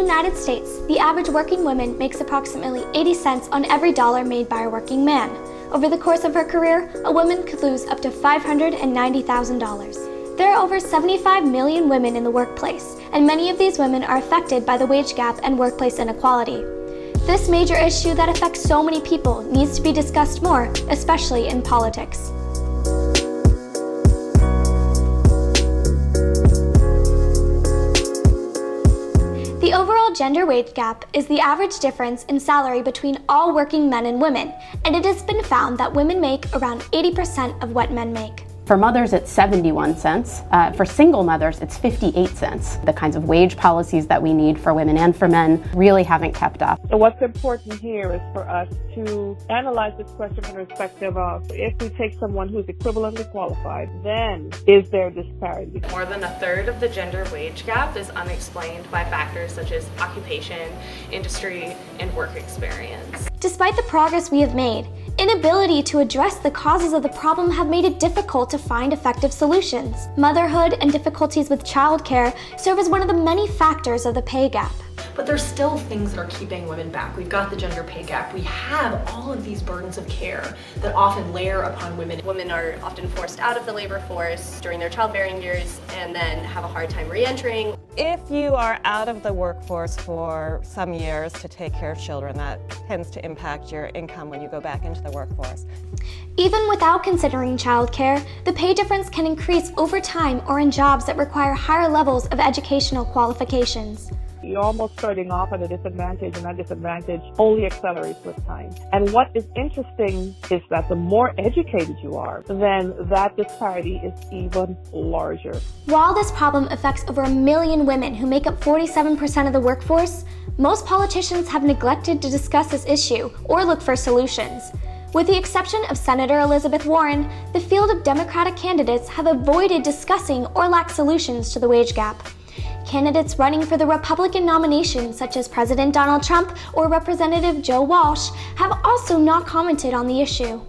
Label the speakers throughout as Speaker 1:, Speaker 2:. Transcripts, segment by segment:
Speaker 1: United States, the average working woman makes approximately 80 cents on every dollar made by a working man. Over the course of her career, a woman could lose up to $590,000. There are over 75 million women in the workplace, and many of these women are affected by the wage gap and workplace inequality. This major issue that affects so many people needs to be discussed more, especially in politics. The overall gender wage gap is the average difference in salary between all working men and women, and it has been found that women make around 80% of what men make.
Speaker 2: For mothers, it's 71 cents. For single mothers, it's 58 cents. The kinds of wage policies that we need for women and for men really haven't kept up.
Speaker 3: So what's important here is for us to analyze this question from the perspective of, if we take someone who's equivalently qualified, then is there disparity?
Speaker 4: More than a third of the gender wage gap is unexplained by factors such as occupation, industry, and work experience.
Speaker 1: Despite the progress we have made, inability to address the causes of the problem have made it difficult to find effective solutions. Motherhood and difficulties with childcare serve as one of the many factors of the pay gap.
Speaker 5: But there's still things that are keeping women back. We've got the gender pay gap. We have all of these burdens of care that often layer upon women.
Speaker 6: Women are often forced out of the labor force during their childbearing years and then have a hard time re-entering.
Speaker 7: If you are out of the workforce for some years to take care of children, that tends to impact your income when you go back into the workforce.
Speaker 1: Even without considering childcare, the pay difference can increase over time or in jobs that require higher levels of educational qualifications.
Speaker 3: You're almost starting off at a disadvantage, and that disadvantage only accelerates with time. And what is interesting is that the more educated you are, then that disparity is even larger.
Speaker 1: While this problem affects over 1 million women who make up 47% of the workforce, most politicians have neglected to discuss this issue or look for solutions. With the exception of Senator Elizabeth Warren, the field of Democratic candidates have avoided discussing or lack solutions to the wage gap. Candidates running for the Republican nomination, such as President Donald Trump or Representative Joe Walsh, have also not commented on the issue.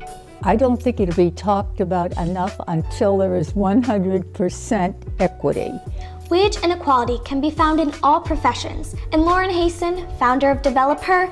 Speaker 8: I don't think it'll be talked about enough until there is 100% equity.
Speaker 1: Wage inequality can be found in all professions, and Lauren Hasten, founder of Developer,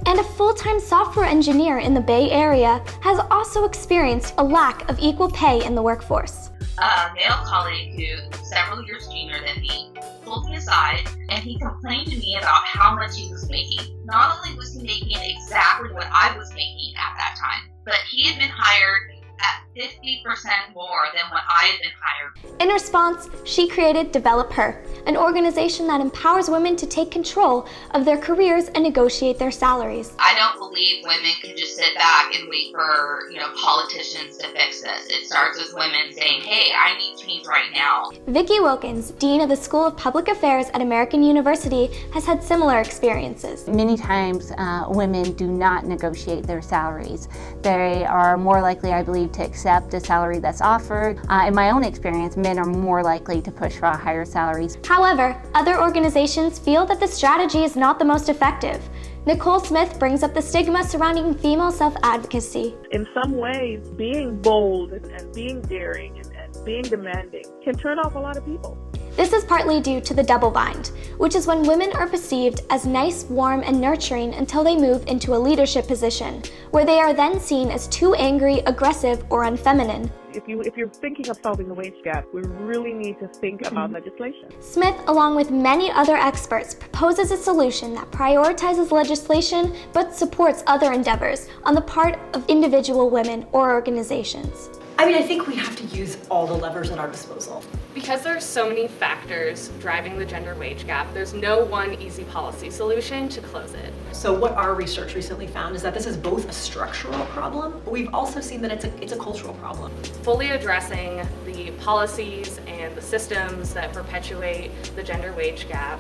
Speaker 1: and a full-time software engineer in the Bay Area, has also experienced a lack of equal pay in the workforce.
Speaker 9: A male colleague who several years junior than me pulled me aside and he complained to me about how much he was making. Not only was he making exactly what I was making at that time, but he had been hired at 50% more than what I had been hired.
Speaker 1: In response, she created Developer, an organization that empowers women to take control of their careers and negotiate their salaries.
Speaker 9: I don't believe women can just sit back and wait for, politicians to fix this. It starts with women saying, hey, I need change right now.
Speaker 1: Vicki Wilkins, Dean of the School of Public Affairs at American University, has had similar experiences.
Speaker 10: Many times women do not negotiate their salaries. They are more likely, I believe, to accept the salary that's offered. In my own experience, men are more likely to push for higher salaries.
Speaker 1: However, other organizations feel that the strategy is not the most effective. Nicole Smith brings up the stigma surrounding female self-advocacy.
Speaker 3: In some ways, being bold and being daring and being demanding can turn off a lot of people.
Speaker 1: This is partly due to the double bind, which is when women are perceived as nice, warm, and nurturing until they move into a leadership position, where they are then seen as too angry, aggressive, or unfeminine.
Speaker 3: If you're thinking of solving the wage gap, we really need to think about legislation.
Speaker 1: Smith, along with many other experts, proposes a solution that prioritizes legislation but supports other endeavors on the part of individual women or organizations.
Speaker 5: I think we have to use all the levers at our disposal.
Speaker 4: Because there's so many factors driving the gender wage gap, there's no one easy policy solution to close it.
Speaker 5: So what our research recently found is that this is both a structural problem, but we've also seen that it's a cultural problem.
Speaker 4: Fully addressing the policies and the systems that perpetuate the gender wage gap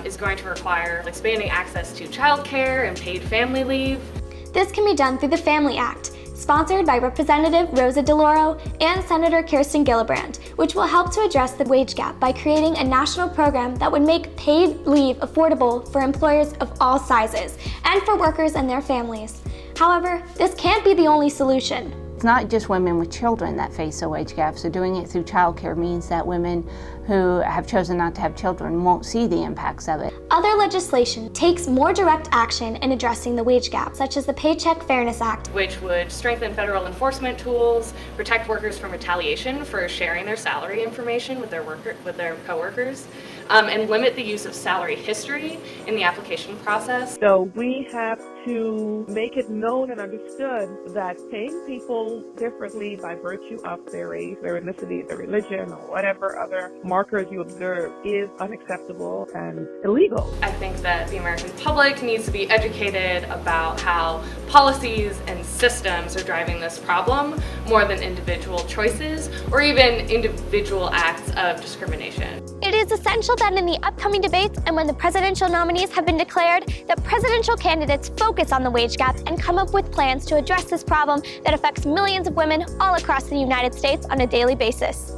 Speaker 4: is going to require expanding access to childcare and paid family leave.
Speaker 1: This can be done through the Family Act, sponsored by Representative Rosa DeLauro and Senator Kirsten Gillibrand, which will help to address the wage gap by creating a national program that would make paid leave affordable for employers of all sizes and for workers and their families. However, this can't be the only solution.
Speaker 10: It's not just women with children that face a wage gap, so doing it through childcare means that women who have chosen not to have children won't see the impacts of it.
Speaker 1: Other legislation takes more direct action in addressing the wage gap, such as the Paycheck Fairness Act,
Speaker 4: which would strengthen federal enforcement tools, protect workers from retaliation for sharing their salary information with their coworkers, and limit the use of salary history in the application process.
Speaker 3: So we have to make it known and understood that paying people differently by virtue of their race, their ethnicity, their religion, or whatever other markers you observe is unacceptable and illegal.
Speaker 4: I think that the American public needs to be educated about how policies and systems are driving this problem more than individual choices or even individual acts of discrimination.
Speaker 1: It is essential that in the upcoming debates and when the presidential nominees have been declared, that presidential candidates focus on the wage gap and come up with plans to address this problem that affects millions of women all across the United States on a daily basis.